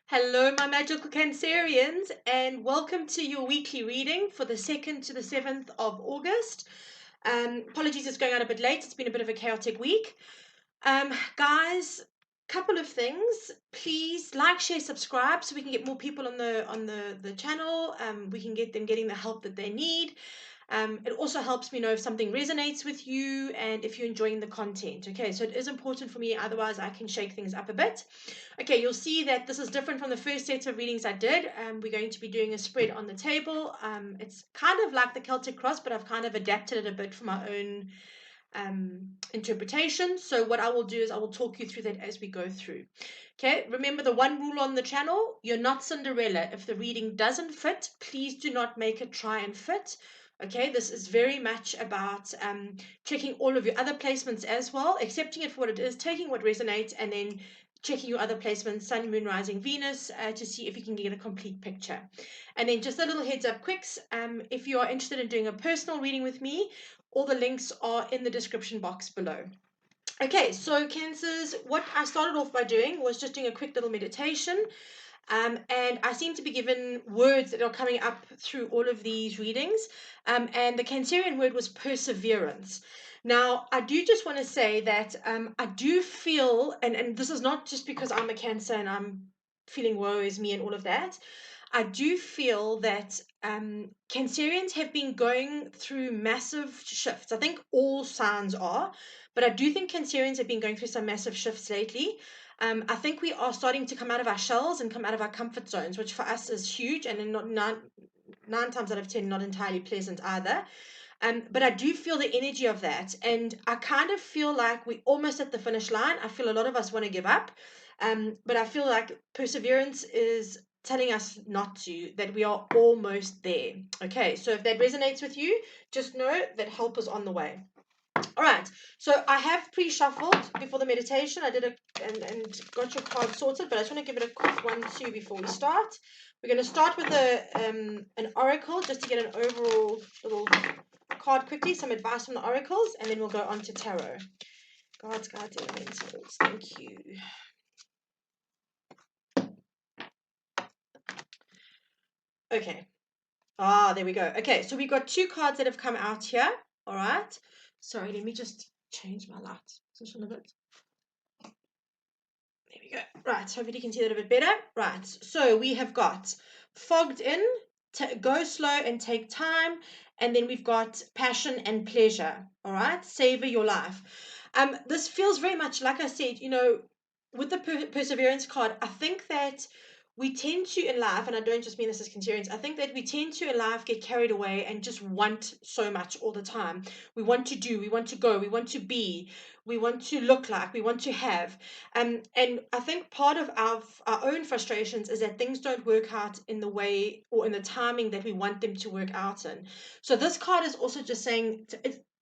Hello, my magical Cancerians, and welcome to your weekly reading for the 2nd to the 7th of August. Apologies, it's going out a bit late. It's been a bit of a chaotic week. Guys, couple of things. Please like, share, subscribe so we can get more people on the channel. We can get them getting the help that they need. It also helps me know if something resonates with you and if you're enjoying the content. Okay, so it is important for me, otherwise I can shake things up a bit. Okay, you'll see that this is different from the first set of readings I did. We're going to be doing a spread on the table. It's kind of like the Celtic Cross, but I've kind of adapted it a bit for my own interpretation. So what I will do is I will talk you through that as we go through. Okay, remember the one rule on the channel: you're not Cinderella. If the reading doesn't fit, please do not make it try and fit. Okay, this is very much about checking all of your other placements as well, accepting it for what it is, taking what resonates, and then checking your other placements, Sun, Moon, Rising, Venus, to see if you can get a complete picture. And then just a little heads up quicks, if you are interested in doing a personal reading with me, all the links are in the description box below. Okay, so Cancers, what I started off by doing was just doing a quick little meditation. And I seem to be given words that are coming up through all of these readings. And the Cancerian word was perseverance. Now, I do just want to say that I do feel, and this is not just because I'm a Cancer and I'm feeling woe is me and all of that. I do feel that Cancerians have been going through massive shifts. I think all signs are, but I do think Cancerians have been going through some massive shifts lately. I think we are starting to come out of our shells and come out of our comfort zones, which for us is huge, and not nine times out of 10 not entirely pleasant either. But I do feel the energy of that, and I kind of feel like we're almost at the finish line. I feel a lot of us want to give up, but I feel like perseverance is telling us not to, that we are almost there. Okay, so if that resonates with you, just know that help is on the way. All right, so I have pre-shuffled before the meditation. I did it and got your card sorted, but I just want to give it a quick 1-2 before we start. We're going to start with an oracle just to get an overall little card quickly, some advice from the oracles, and then we'll go on to tarot. Guides, elementals, thank you. Okay. There we go. Okay, so we've got 2 cards that have come out here. All right. Sorry, let me just change my light position a bit. There we go. Right, hopefully you can see that a bit better. Right, so we have got fogged in, go slow and take time, and then we've got passion and pleasure. All right, savor your life. This feels very much like I said, with the perseverance card. I think that we tend to in life, and I don't just mean this as Cancerians, I think that we tend to in life get carried away and just want so much all the time. We want to do, we want to go, we want to be, we want to look like, we want to have. And I think part of our own frustrations is that things don't work out in the way or in the timing that we want them to work out in. So this card is also just saying,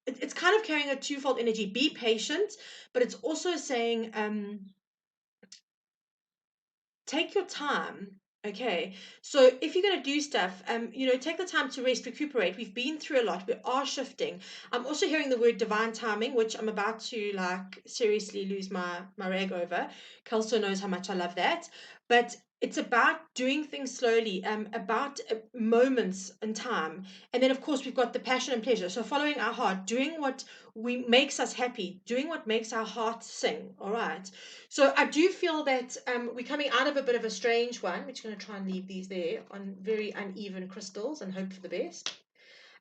it's kind of carrying a twofold energy. Be patient, but it's also saying, take your time. Okay, so if you're going to do stuff, take the time to rest, recuperate. We've been through a lot. We are shifting. I'm also hearing the word divine timing, which I'm about to seriously lose my rag over. Kelso knows how much I love that. But it's about doing things slowly, about moments in time. And then, of course, we've got the passion and pleasure. So following our heart, doing what makes us happy, doing what makes our heart sing. All right. So I do feel that we're coming out of a bit of a strange one. We're just going to try and leave these there on very uneven crystals and hope for the best.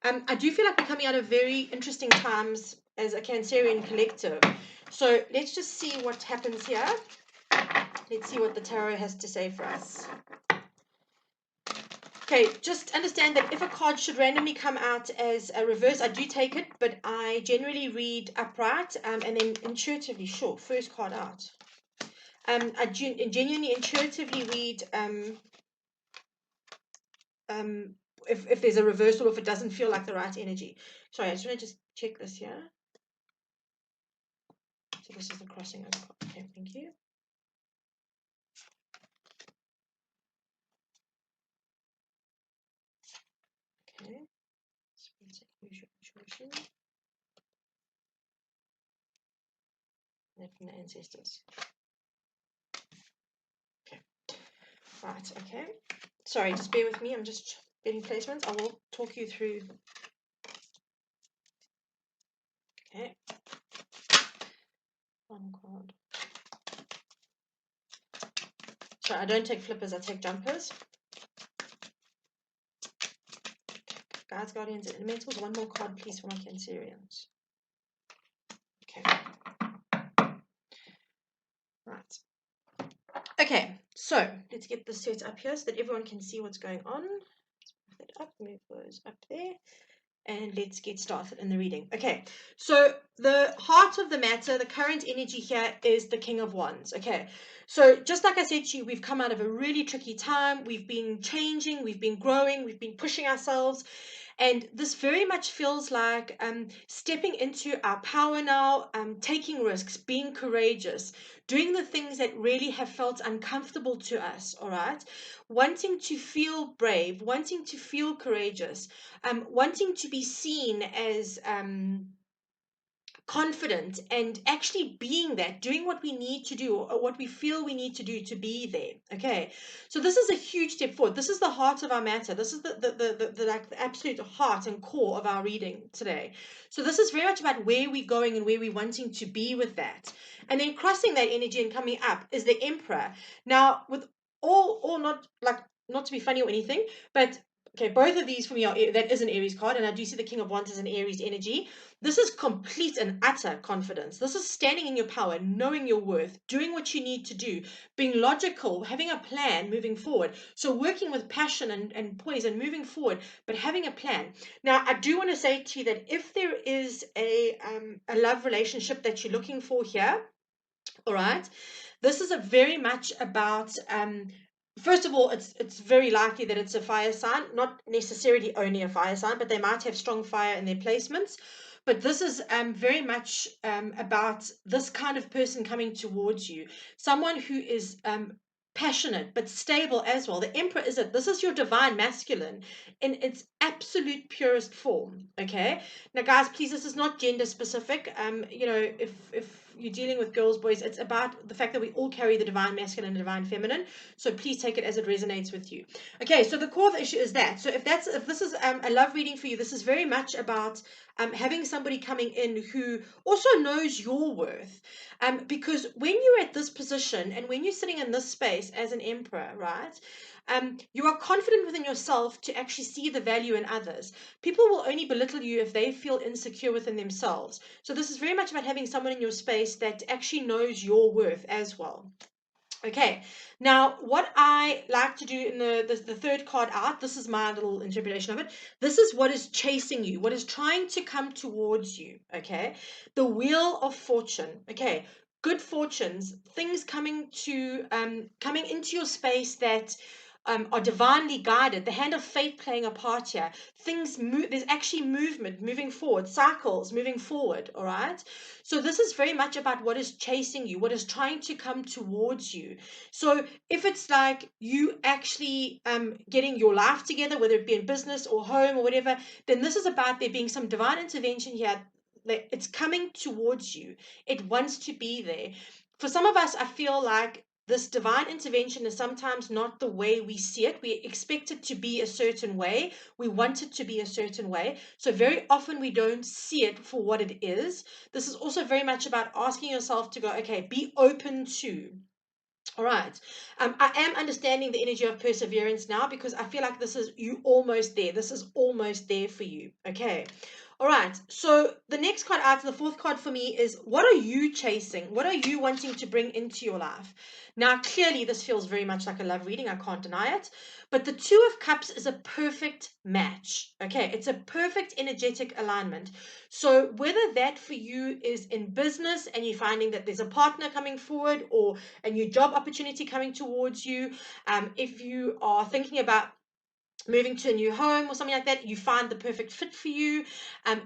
I do feel like we're coming out of very interesting times as a Cancerian collective. So let's just see what happens here. Let's see what the tarot has to say for us. Okay, just understand that if a card should randomly come out as a reverse, I do take it, but I generally read upright and then intuitively, sure, first card out. I genuinely intuitively read if there's a reversal or if it doesn't feel like the right energy. Sorry, I just want to just check this here. So this is the crossing over. Okay, thank you. Okay. And from the ancestors. Okay. Right, okay. Sorry, just bear with me. I'm just getting placements. I will talk you through. Okay. One card. Sorry, I don't take flippers, I take jumpers. Guides, Guardians, and Elementals. One more card, please, for my Cancerians. Okay. Right. Okay, so let's get this set up here so that everyone can see what's going on. Let's move that up, move those up there. And let's get started in the reading. Okay, so the heart of the matter, the current energy here is the King of Wands. Okay, so just like I said to you, we've come out of a really tricky time. We've been changing, we've been growing, we've been pushing ourselves. And this very much feels like stepping into our power now, taking risks, being courageous, doing the things that really have felt uncomfortable to us, all right? Wanting to feel brave, wanting to feel courageous, wanting to be seen as confident and actually being that, doing what we need to do or what we feel we need to do to be there. Okay, so this is a huge step forward. This is the heart of our matter. This is the like the absolute heart and core of our reading today. So this is very much about where we're going and where we're wanting to be with that. And then crossing that energy and coming up is the Emperor. Now, with all not like, not to be funny or anything, but okay, both of these for me are, that is an Aries card, and I do see the King of Wands as an Aries energy. This is complete and utter confidence. This is standing in your power, knowing your worth, doing what you need to do, being logical, having a plan moving forward. So working with passion and poise and moving forward, but having a plan. Now, I do want to say to you that if there is a love relationship that you're looking for here, all right, this is a very much about first of all, it's very likely that it's a fire sign, not necessarily only a fire sign, but they might have strong fire in their placements. But this is very much about this kind of person coming towards you, someone who is passionate but stable as well. The Emperor is it. This is your divine masculine in its absolute purest form. Okay. Now, guys, please, this is not gender specific. You know, if you're dealing with girls, boys, it's about the fact that we all carry the divine masculine and divine feminine. So please take it as it resonates with you. Okay, so the core of the issue is that. So if this is a love reading for you, this is very much about having somebody coming in who also knows your worth. Because when you're at this position and when you're sitting in this space as an Emperor, right? You are confident within yourself to actually see the value in others. People will only belittle you if they feel insecure within themselves. So this is very much about having someone in your space that actually knows your worth as well. Okay, now what I like to do in the third card out, this is my little interpretation of it. This is what is chasing you, what is trying to come towards you. Okay, the Wheel of Fortune. Okay, good fortunes, things coming into your space that are divinely guided, the hand of fate playing a part here. Things move, there's actually movement moving forward, cycles moving forward, all right? So this is very much about what is chasing you, what is trying to come towards you. So if it's like you actually getting your life together, whether it be in business or home or whatever, then this is about there being some divine intervention here. It's coming towards you. It wants to be there. For some of us, I feel like this divine intervention is sometimes not the way we see it. We expect it to be a certain way. We want it to be a certain way. So very often we don't see it for what it is. This is also very much about asking yourself to go, okay, be open to. All right. I am understanding the energy of perseverance now because I feel like this is you almost there. This is almost there for you. Okay. All right. So the next card out, the fourth card for me is what are you chasing? What are you wanting to bring into your life? Now, clearly, this feels very much like a love reading. I can't deny it. But the Two of Cups is a perfect match. Okay. It's a perfect energetic alignment. So whether that for you is in business and you're finding that there's a partner coming forward or a new job opportunity coming towards you, if you are thinking about moving to a new home or something like that, you find the perfect fit for you.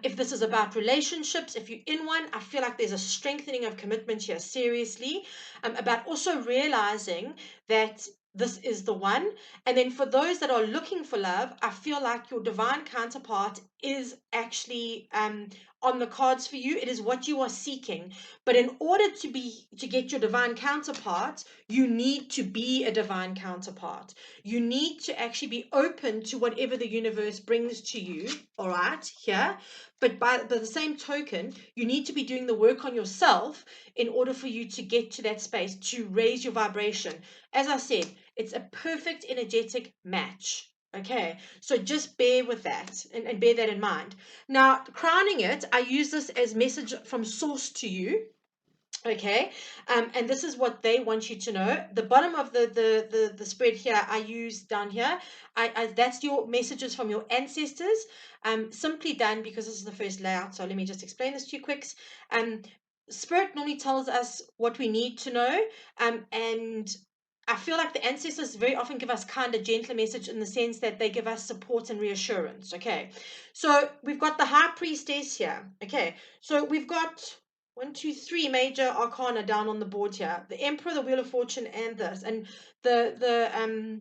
If this is about relationships, if you're in one, I feel like there's a strengthening of commitment here, seriously, about also realizing that this is the one. And then for those that are looking for love, I feel like your divine counterpart is actually on the cards for you. It is what you are seeking. But in order to get your divine counterpart, you need to be a divine counterpart. You need to actually be open to whatever the universe brings to you, all right, here. But by the same token, you need to be doing the work on yourself in order for you to get to that space, to raise your vibration. As I said, it's a perfect energetic match. Okay, so just bear with that and bear that in mind. Now, crowning it, I use this as message from source to you. Okay, and this is what they want you to know. The bottom of the spread here, I use down here. That's your messages from your ancestors. Simply done because this is the first layout. So let me just explain this to you quick. Spirit normally tells us what we need to know. And I feel like the ancestors very often give us kind of gentler message in the sense that they give us support and reassurance. Okay, so we've got the high priestess here. Okay, so we've got 1, 2, 3 major arcana down on the board here: the Emperor, the Wheel of Fortune, and this, and the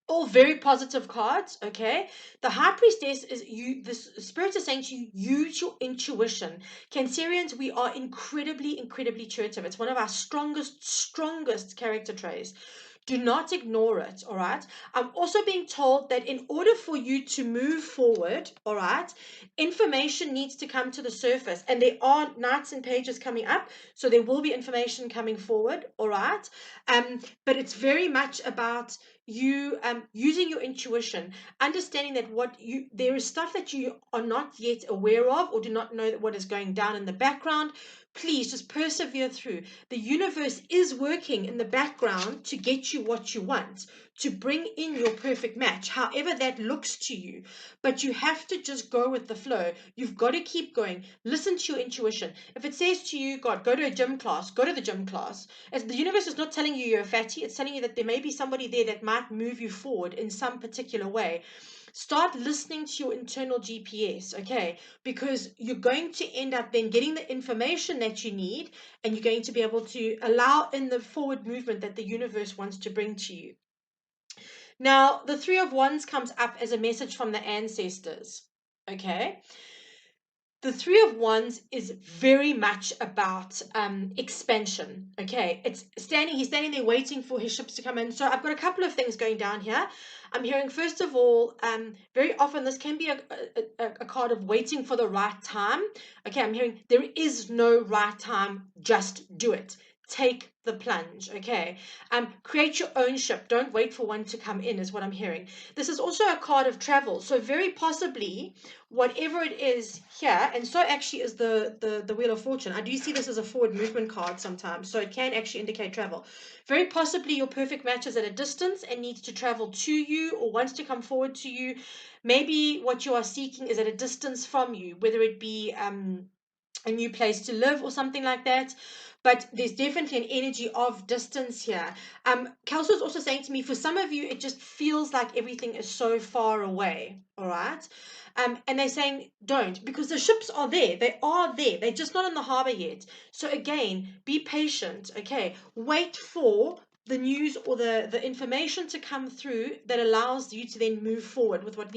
all very positive cards. Okay, the High Priestess is you. The Spirit is saying to you, use your intuition. Cancerians, we are incredibly intuitive. It's one of our strongest character traits. Do not ignore it, all right? I'm also being told that in order for you to move forward, all right, information needs to come to the surface. And there are knights and pages coming up, so there will be information coming forward, all right? But it's very much about you using your intuition, understanding that there is stuff that you are not yet aware of or do not know what is going down in the background. Please just persevere through. The universe is working in the background to get you what you want, to bring in your perfect match, however that looks to you. But you have to just go with the flow. You've got to keep going. Listen to your intuition. If it says to you, God, go to a gym class, go to the gym class. As the universe is not telling you you're a fatty, it's telling you that there may be somebody there that might move you forward in some particular way. Start listening to your internal GPS, okay? Because you're going to end up then getting the information that you need, and you're going to be able to allow in the forward movement that the universe wants to bring to you. Now, the Three of Wands comes up as a message from the ancestors, okay? The Three of Wands is very much about expansion. Okay, he's standing there waiting for his ships to come in. So I've got a couple of things going down here. I'm hearing, first of all, very often this can be a card of waiting for the right time. Okay, I'm hearing there is no right time, just do it. Take the plunge. Okay, create your own ship. Don't wait for one to come in, is what I'm hearing. This is also a card of travel. So very possibly whatever it is here, and so actually is the Wheel of Fortune. I do see this as a forward movement card sometimes, so it can actually indicate travel. Very possibly your perfect match is at a distance and needs to travel to you or wants to come forward to you. Maybe what you are seeking is at a distance from you, whether it be a new place to live or something like that. But there's definitely an energy of distance here. Kelso is also saying to me, for some of you, it just feels like everything is so far away. All right. And they're saying don't, because the ships are there. They are there. They're just not in the harbor yet. So again, be patient. Okay. Wait for the news or the information to come through that allows you to then move forward with what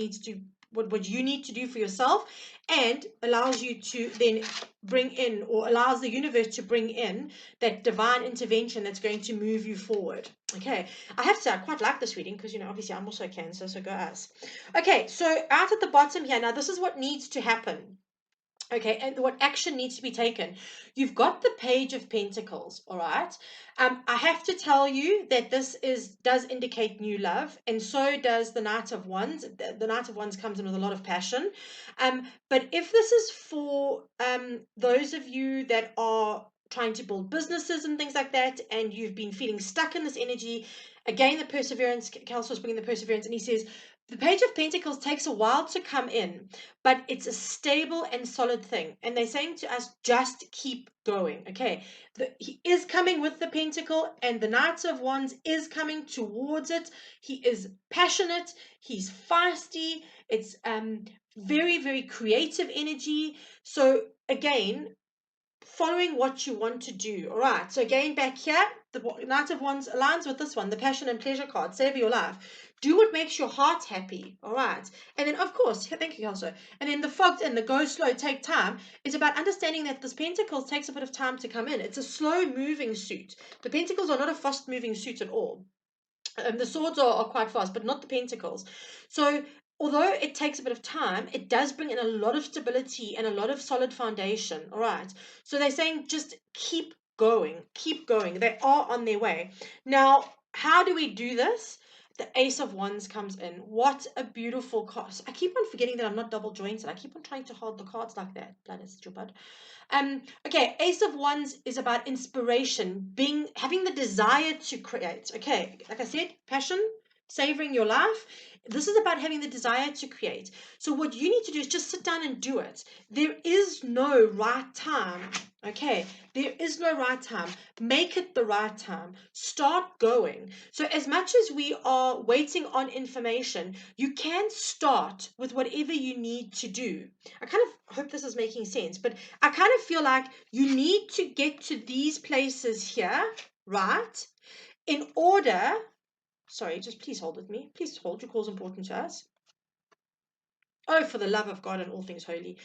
you need to do for yourself, and allows you to then bring in, or allows the universe to bring in that divine intervention that's going to move you forward. Okay, I have to say I quite like this reading because, obviously I'm also Cancer, so go us. Okay, so out at the bottom here, now this is what needs to happen. Okay, and what action needs to be taken. You've got the Page of Pentacles, all right? I have to tell you that this does indicate new love, and so does the Knight of Wands. The Knight of Wands comes in with a lot of passion. But if this is for those of you that are trying to build businesses and things like that, and you've been feeling stuck in this energy, again, the perseverance, Kelso is bringing the perseverance, and he says, the Page of Pentacles takes a while to come in, but it's a stable and solid thing. And they're saying to us, just keep going. Okay, he is coming with the Pentacle, and the Knight of Wands is coming towards it. He is passionate, he's feisty, it's very creative energy. So again, following what you want to do. All right. So again, back here, the Knight of Wands aligns with this one, the passion and pleasure card. Savor your life. Do what makes your heart happy. All right. And then, of course, thank you, Kelso. And then the fogged in, the go slow, take time, is about understanding that this Pentacles takes a bit of time to come in. It's a slow moving suit. The Pentacles are not a fast moving suit at all. The swords are quite fast, but not the pentacles. So although it takes a bit of time, it does bring in a lot of stability and a lot of solid foundation. All right. So they're saying just keep going, keep going. They are on their way. Now, how do we do this? The Ace of Wands comes in. What a beautiful card. I keep on forgetting that I'm not double jointed. I keep on trying to hold the cards like that. Blood is stupid. Okay, Ace of Wands is about inspiration, having the desire to create. Okay, like I said, passion, savoring your life. This is about having the desire to create. So what you need to do is just sit down and do it. There is no right time. Okay, there is no right time. Make it the right time. Start going. So as much as we are waiting on information, you can start with whatever you need to do. I kind of hope this is making sense, but I kind of feel like you need to get to these places here, right? In order, sorry, just please hold with me. Please hold, your call's important to us. Oh, for the love of God and all things holy.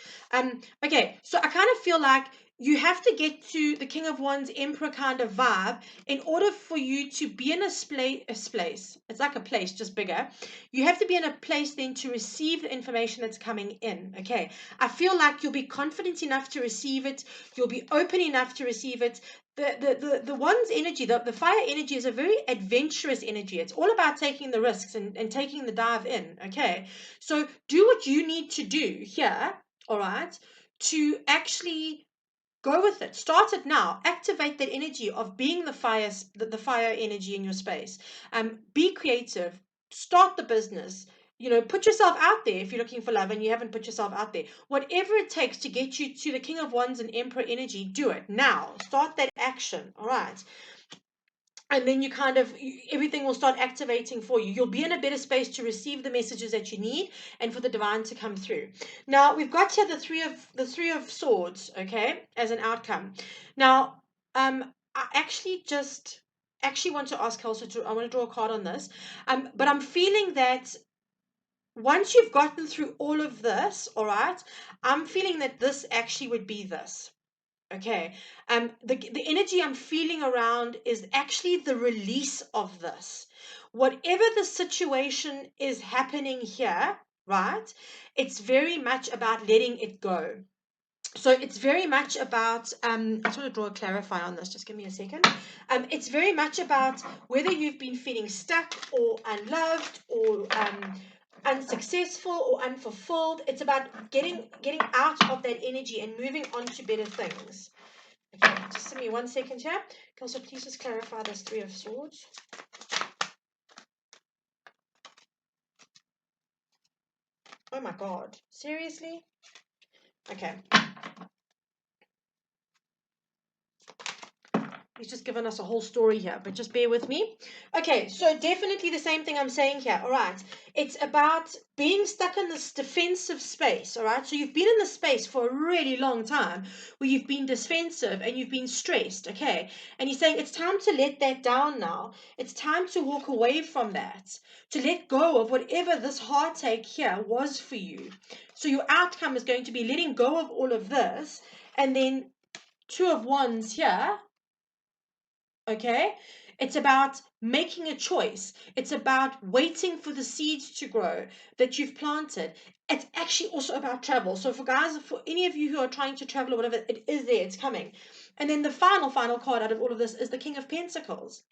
Okay, so I kind of feel like you have to get to the King of Wands, Emperor kind of vibe in order for you to be in a place. It's like a place, just bigger. You have to be in a place then to receive the information that's coming in. Okay, I feel like you'll be confident enough to receive it. You'll be open enough to receive it. The Wands energy, the fire energy is a very adventurous energy. It's all about taking the risks and taking the dive in. Okay, so do what you need to do here, all right, to actually go with it. Start it now. Activate that energy of being the fire energy in your space. Be creative. Start the business. You know, put yourself out there if you're looking for love and you haven't put yourself out there. Whatever it takes to get you to the King of Wands and Emperor energy, do it now. Start that action. All right. And then you kind of everything will start activating for you. You'll be in a better space to receive the messages that you need and for the divine to come through. Now we've got here the three of swords, okay, as an outcome. Now I actually want to ask Elsa I want to draw a card on this, but I'm feeling that once you've gotten through all of this, all right, I'm feeling that this actually would be this. Okay, the energy I'm feeling around is actually the release of this. Whatever the situation is happening here, right? It's very much about letting it go. So it's very much about, I just want to draw a clarify on this, just give me a second. It's very much about whether you've been feeling stuck or unloved or unsuccessful or unfulfilled. It's about getting out of that energy and moving on to better things. Okay, just give me 1 second here. Can also please just clarify this Three of Swords. Oh my God, seriously? Okay. He's just given us a whole story here, but just bear with me. Okay, so definitely the same thing I'm saying here. All right. It's about being stuck in this defensive space. All right. So you've been in this space for a really long time where you've been defensive and you've been stressed. Okay. And he's saying it's time to let that down now. It's time to walk away from that, to let go of whatever this heartache here was for you. So your outcome is going to be letting go of all of this. And then Two of Wands here. Okay, it's about making a choice. It's about waiting for the seeds to grow that you've planted. It's actually also about travel. So for any of you who are trying to travel or whatever, it is there, it's coming. And then the final card out of all of this is the King of Pentacles.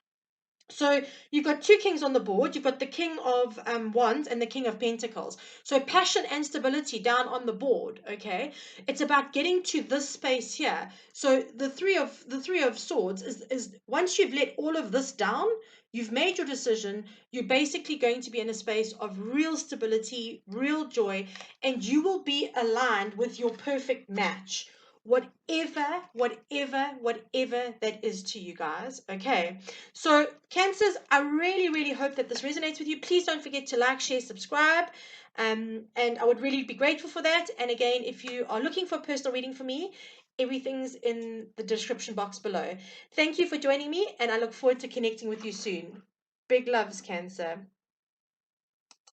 So you've got two kings on the board. You've got the King of Wands and the King of Pentacles. So passion and stability down on the board. Okay, it's about getting to this space here. So the three of Swords is once you've let all of this down, you've made your decision. You're basically going to be in a space of real stability, real joy, and you will be aligned with your perfect match. Whatever that is to you guys. Okay, so Cancers, I really hope that this resonates with you. Please don't forget to like, share, subscribe, and I would really be grateful for that. And again, if you are looking for a personal reading for me, Everything's in the description box below. Thank you for joining me, and I look forward to connecting with you soon. Big loves, Cancer.